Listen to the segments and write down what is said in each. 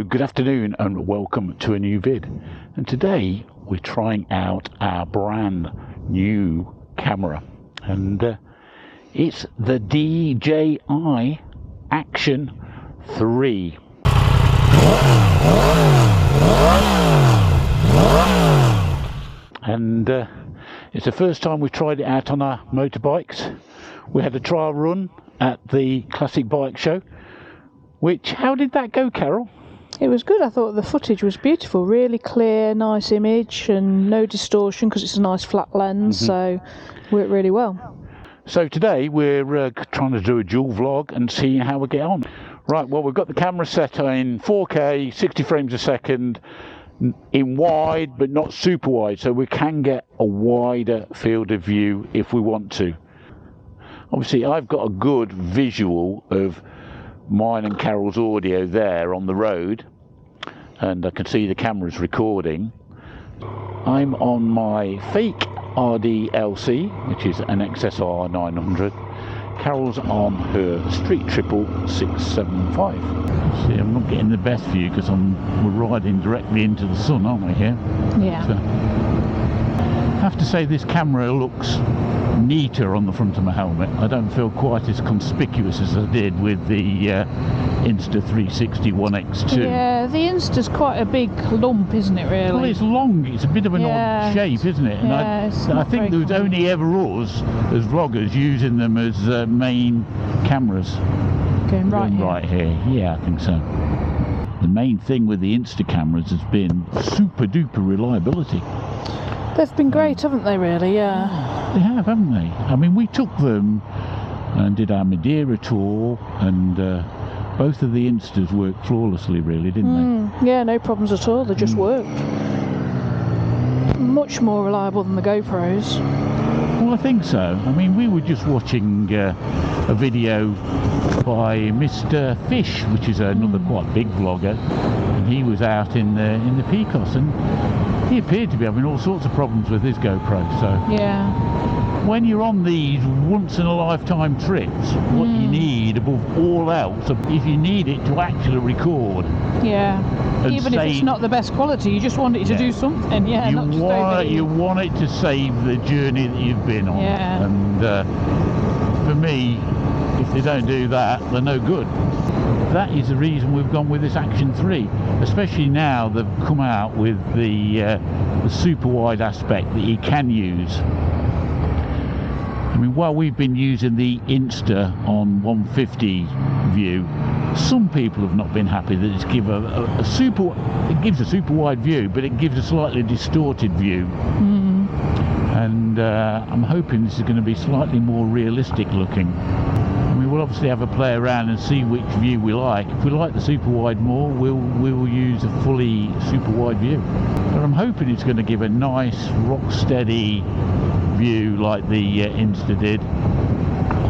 Good afternoon and welcome to a new vid, and today we're trying out our brand new camera, and it's the DJI Action 3. And it's the first time we've tried it out on our motorbikes. We had a trial run at the Classic Bike Show, which, how did that go, Carol? It was good. I thought the footage was beautiful, really clear, nice image and no distortion because it's a nice flat lens, so worked really well. So today we're trying to do a dual vlog and see how we get on. Right, well, we've got the camera set in 4K, 60 frames a second, in wide but not super wide, so we can get a wider field of view if we want to. Obviously I've got a good visual of mine and Carol's audio there on the road, and I can see the camera's recording. I'm on my fake RD-LC, which is an XSR 900. Carol's on her Street Triple 675. See, I'm not getting the best view because we're riding directly into the sun, aren't we here? Yeah. So, I have to say this camera looks neater on the front of my helmet. I don't feel quite as conspicuous as I did with the Insta360 One X2. Yeah, the Insta's quite a big lump, isn't it, really? Well, it's long, it's a bit of an odd shape, isn't it? And I think there was only ever us as vloggers using them as main cameras. Going right here. Yeah, I think so. The main thing with the Insta cameras has been super duper reliability. They've been great, haven't they, really? Yeah. They have, haven't they? I mean, we took them and did our Madeira tour, and both of the Instas worked flawlessly, really, didn't they? Yeah, no problems at all. They just worked. Much more reliable than the GoPros. Well, I think so. I mean, we were just watching a video by Mr. Fish, which is another quite big vlogger, and he was out in the Picos, and he appeared to be having all sorts of problems with his GoPro. So yeah, when you're on these once in a lifetime trips, what you need above all else, if you need it to actually record, even if it's not the best quality, you just want it to do something. Yeah, you want it to save the journey that you've been on. Yeah. And for me, if they don't do that, they're no good. That is the reason we've gone with this Action 3, especially now they've come out with the super wide aspect that you can use. I mean, while we've been using the Insta on 150 view, some people have not been happy that it's gives a super wide view, but it gives a slightly distorted view. And I'm hoping this is going to be slightly more realistic looking. We'll obviously have a play around and see which view we like. If we like the super wide more, we'll use a fully super wide view. But I'm hoping it's going to give a nice rock steady view like the Insta did.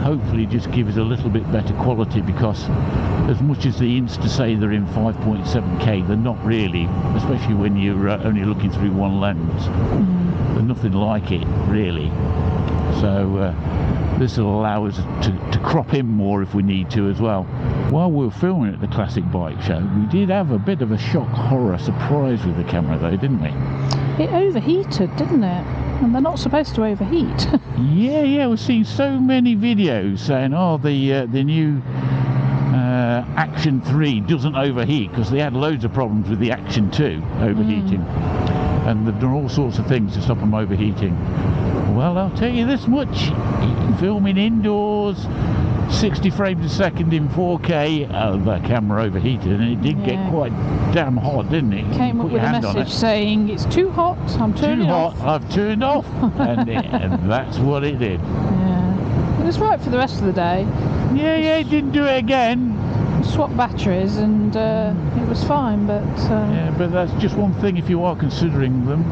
Hopefully just give us a little bit better quality, because as much as the Insta say they're in 5.7K, they're not really, especially when you're only looking through one lens. There's nothing like it really. So this will allow us to crop in more if we need to as well. While we were filming at the Classic Bike Show, we did have a bit of a shock horror surprise with the camera though, didn't we? It overheated, didn't it? And they're not supposed to overheat. yeah, we've seen so many videos saying, oh, the new Action 3 doesn't overheat, because they had loads of problems with the Action 2 overheating. And they've done all sorts of things to stop them overheating. Well, I'll tell you this much, filming indoors, 60 frames a second in 4K, the camera overheated, and it did get quite damn hot, didn't it? Came up with a message saying, it's too hot, I'm turning off. Too hot, I've turned off, and that's what it did. Yeah, it was right for the rest of the day. Yeah, it didn't do it again. Swap batteries and it was fine, but yeah, but that's just one thing if you are considering them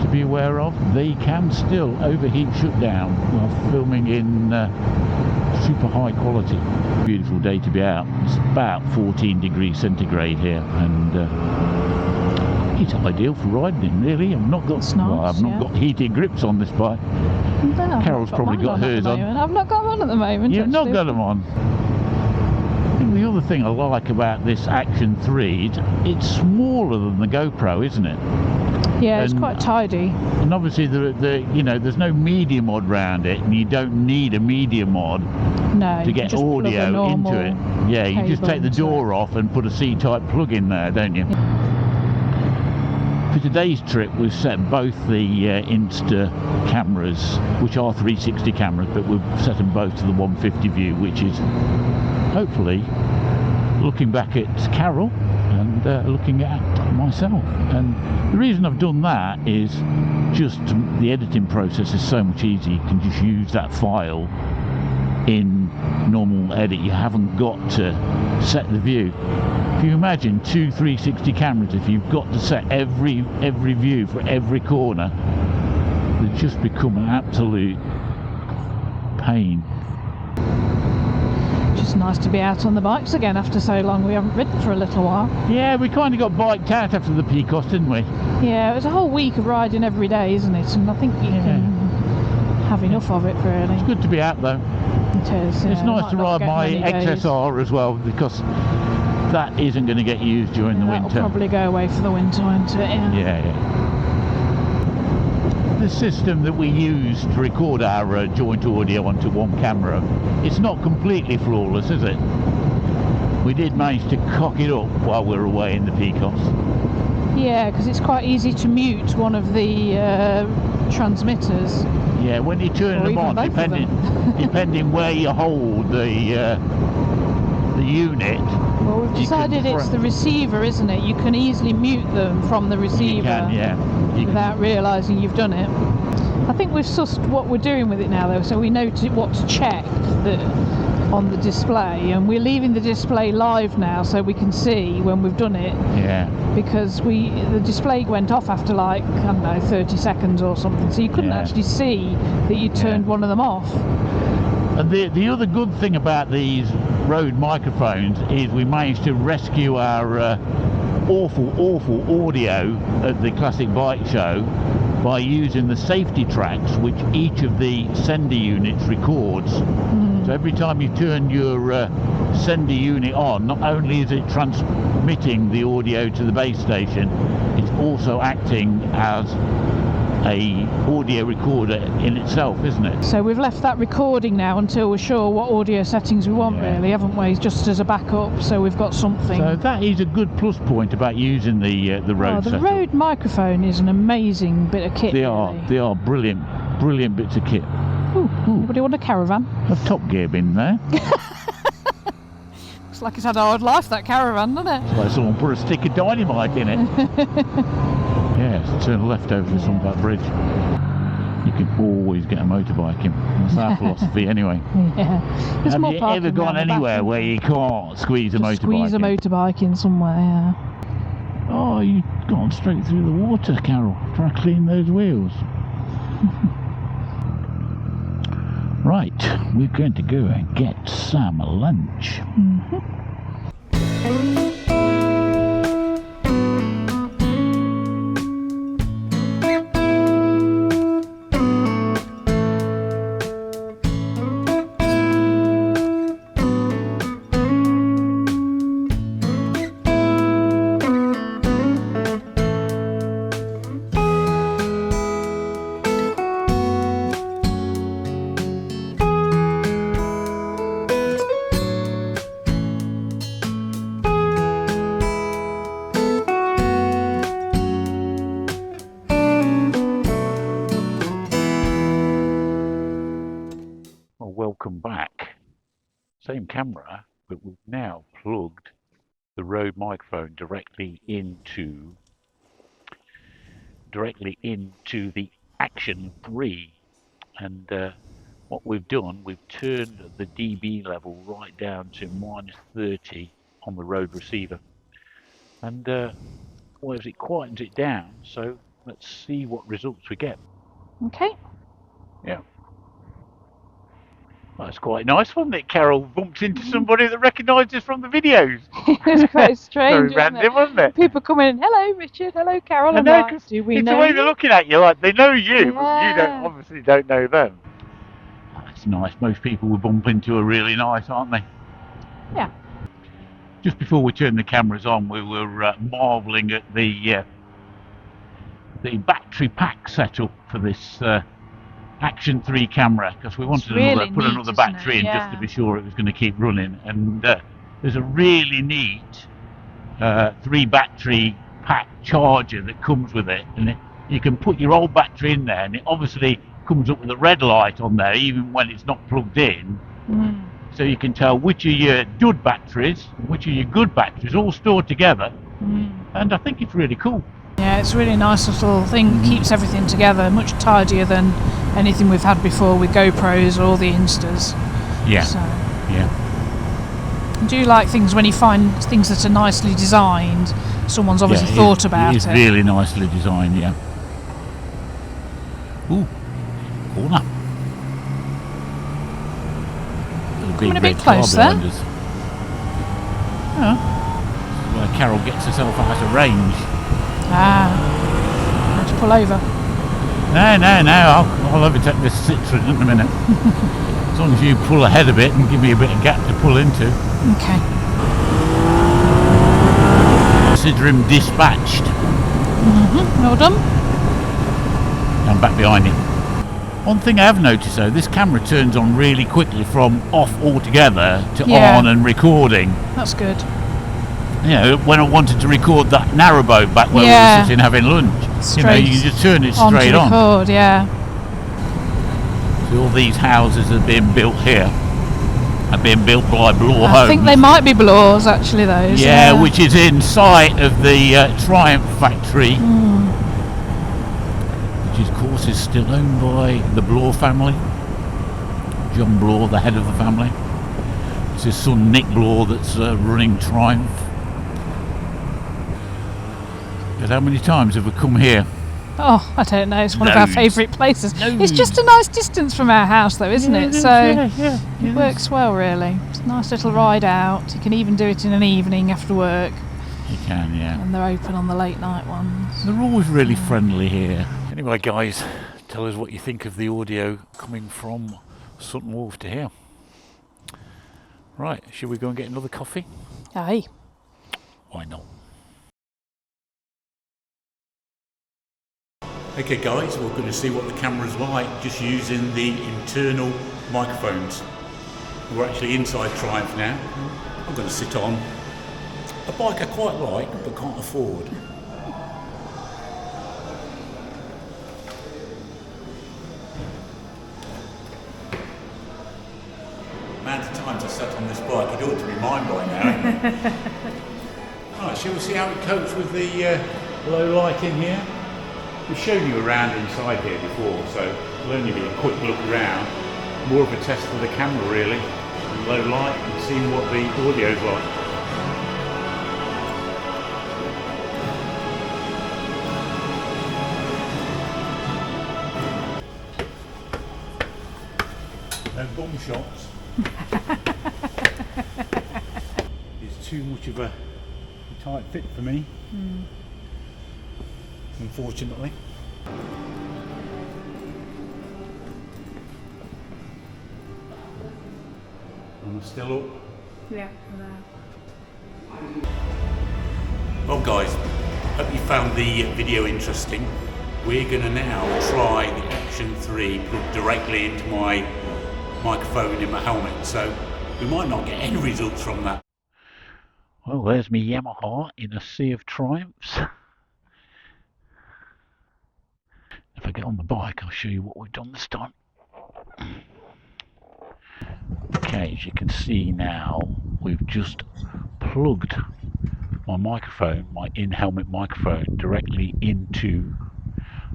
to be aware of. They can still overheat shut down while filming in super high quality. Beautiful day to be out. It's about 14 degrees centigrade here, and it's ideal for riding in, really. I've not got got heated grips on this bike. No, Carol's probably got hers on. I've not got them on at the moment. You've not got them on. I think the the other thing I like about this Action 3, it's smaller than the GoPro, isn't it? Yeah, it's quite tidy. And obviously, you know, there's no media mod round it, and you don't need a media mod to get audio into it. Yeah, you just take the door off and put a C-type plug in there, don't you? For today's trip, we've set both the Insta cameras, which are 360 cameras, but we've set them both to the 150 view, which is hopefully looking back at Carol and looking at myself. And the reason I've done that is just the editing process is so much easier. You can just use that file in normal edit. You haven't got to set the view. If you imagine two 360 cameras, if you've got to set every view for every corner, they just become an absolute pain. It's nice to be out on the bikes again after so long. We haven't ridden for a little while. Yeah, we kind of got biked out after the PCOS, didn't we? Yeah, it was a whole week of riding every day, isn't it? And I think you can have enough of it, really. It's good to be out, though. It is. It's nice to ride my XSR as well, because that isn't going to get used during the winter. That'll probably go away for the winter, won't it? Yeah. The system that we use to record our joint audio onto one camera, it's not completely flawless, is it? We did manage to cock it up while we were away in the PCOS. Yeah, because it's quite easy to mute one of the transmitters. Yeah, when you turn them on, depending where you hold the unit. Well, we've decided it's the receiver, isn't it? You can easily mute them from the receiver. You can, yeah. Without realising you've done it. I think we've sussed what we're doing with it now, though, so we know what to check on the display, and we're leaving the display live now so we can see when we've done it. Yeah. Because the display went off after, like, I don't know, 30 seconds or something, so you couldn't actually see that you turned one of them off. And the other good thing about these Rode microphones is we managed to rescue our awful audio at the Classic Bike Show by using the safety tracks which each of the sender units records. So every time you turn your sender unit on, not only is it transmitting the audio to the base station, it's also acting as a audio recorder in itself, isn't it? So we've left that recording now until we're sure what audio settings we want, really, haven't we? Just as a backup, so we've got something. So that is a good plus point about using the Rode setup. The Rode microphone is an amazing bit of kit. They are brilliant bits of kit. Ooh. Anybody want a caravan? A Top Gear bin there. Looks like it's had a hard life, that caravan, doesn't it? It's like someone put a stick of dynamite in it. Yes, turn left over the Sunbat Bridge. You can always get a motorbike in. That's our philosophy anyway. Yeah. Have you ever gone anywhere where you can't squeeze a motorbike in? Squeeze a motorbike in somewhere, yeah. Oh, you've gone straight through the water, Carol. Try to clean those wheels. Right, we're going to go and get some lunch. Welcome back. Same camera, but we've now plugged the Rode microphone directly into the Action 3, and what we've done, we've turned the dB level right down to -30 on the Rode receiver, and it quietens it down. So let's see what results we get. Okay. Yeah. That's quite nice, wasn't it? Carol bumped into somebody that recognised us from the videos. It was quite strange. Very random, wasn't it? People come in, hello Richard, hello Carol. I know, because it's the way they're looking at you, like they know you, but you obviously don't know them. That's nice. Most people we bump into are really nice, aren't they? Yeah. just before we turned the cameras on, we were marvelling at the battery pack setup for this Action 3 camera, because we wanted really put neat, another battery in just to be sure it was going to keep running. And there's a really neat 3 battery pack charger that comes with it, and you can put your old battery in there, and it obviously comes up with a red light on there even when it's not plugged in. So you can tell which are your dud batteries and which are your good batteries, all stored together. And I think it's really cool. Yeah, it's a really nice little thing. Keeps everything together, much tidier than anything we've had before with GoPros or the Instas. Yeah. So, yeah. I do like things when you find things that are nicely designed. Someone's obviously thought about it. It's really nicely designed, yeah. Ooh, corner. Coming a bit close there. Oh. Where Carol gets herself out of range. I have to pull over. No, I'll overtake this Citroen in a minute. As long as you pull ahead a bit and give me a bit of gap to pull into. Okay. Consider him dispatched. Well done. I'm back behind him. One thing I have noticed though, this camera turns on really quickly from off altogether to on and recording. That's good. You know, when I wanted to record that narrowboat back where we were sitting having lunch, you know, you can just turn it straight on. Record, yeah. So all these houses are being built here. Are being built by Bloor Homes. I think they might be Bloors actually, those. Yeah, which is in sight of the Triumph factory. Which of course is still owned by the Bloor family. John Bloor, the head of the family. It's his son Nick Bloor that's running Triumph. But how many times have we come here? Oh, I don't know. It's one of our favourite places. Loads. It's just a nice distance from our house, though, isn't it? So it works well, really. It's a nice little ride out. You can even do it in an evening after work. You can, yeah. And they're open on the late night ones. They're always really friendly here. Anyway, guys, tell us what you think of the audio coming from Sutton Wharf to here. Right, should we go and get another coffee? Aye. Why not? Okay guys, we're going to see what the camera's like just using the internal microphones. We're actually inside Triumph now. I'm going to sit on a bike I quite like but can't afford. The amount of times I sat on this bike, it ought to be mine by now. Alright, shall we see how it copes with the low light in here? We've shown you around inside here before, so it'll only be a quick look around. More of a test for the camera really, in low light, and seeing what the audio's like. No bomb shots. It's too much of a tight fit for me. Unfortunately. Am I still up? Yeah. Well guys, hope you found the video interesting. We're going to now try the Action 3 plugged directly into my microphone in my helmet, so we might not get any results from that. Well, there's me Yamaha in a sea of Triumphs. If I get on the bike, I'll show you what we've done this time. Okay, as you can see now, we've just plugged my microphone, my in-helmet microphone, directly into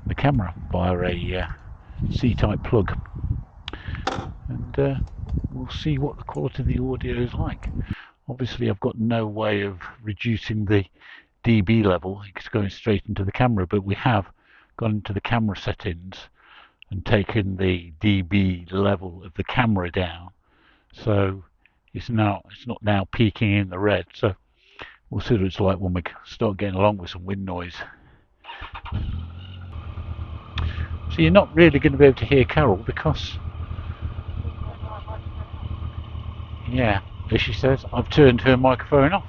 the camera via a C-type plug. And we'll see what the quality of the audio is like. Obviously, I've got no way of reducing the dB level. It's going straight into the camera, but we have gone into the camera settings and taken the dB level of the camera down, so it's not now peaking in the red. So we'll see what it's like when we start getting along with some wind noise. So you're not really going to be able to hear Carol because, yeah, as she says, I've turned her microphone off.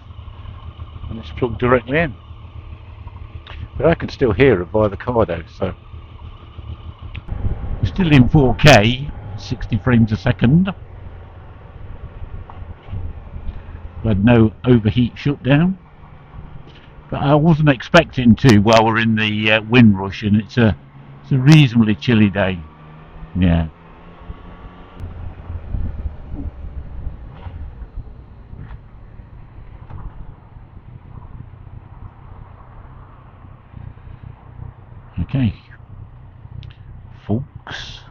and it's plugged directly in. But I can still hear it via the Cardo, so still in 4K, 60 frames a second. Had no overheat shutdown, but I wasn't expecting to while we're in the wind rush, and it's a reasonably chilly day. Yeah. Okay, folks.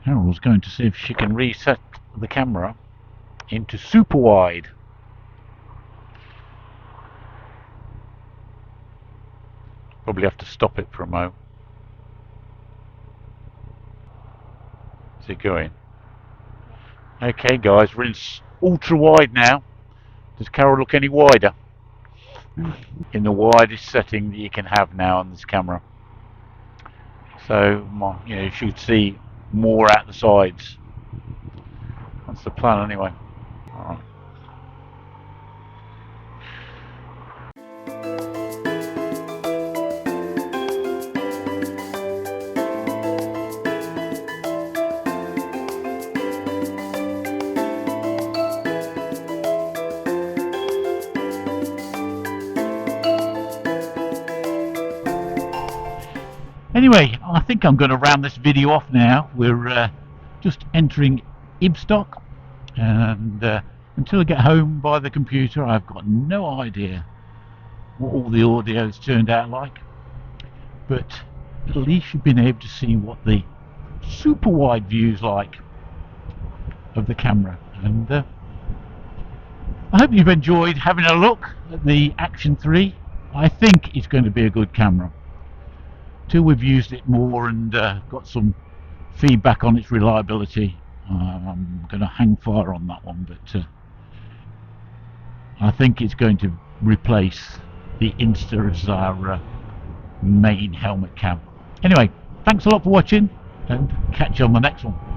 Carol's going to see if she can reset the camera into super wide. Probably have to stop it for a moment. Is it going? Okay guys, we're in ultra wide now. Does Carol look any wider? In the widest setting that you can have now on this camera. So you should see more at the sides. That's the plan anyway. Alright. Anyway, I think I'm going to round this video off now. We're just entering Ibstock, and until I get home by the computer, I've got no idea what all the audio's turned out like. But at least you've been able to see what the super wide view's like of the camera, and I hope you've enjoyed having a look at the Action 3. I think it's going to be a good camera. Till we've used it more and got some feedback on its reliability, I'm going to hang fire on that one, but I think it's going to replace the Insta as our main helmet cam. Anyway, thanks a lot for watching, and catch you on the next one.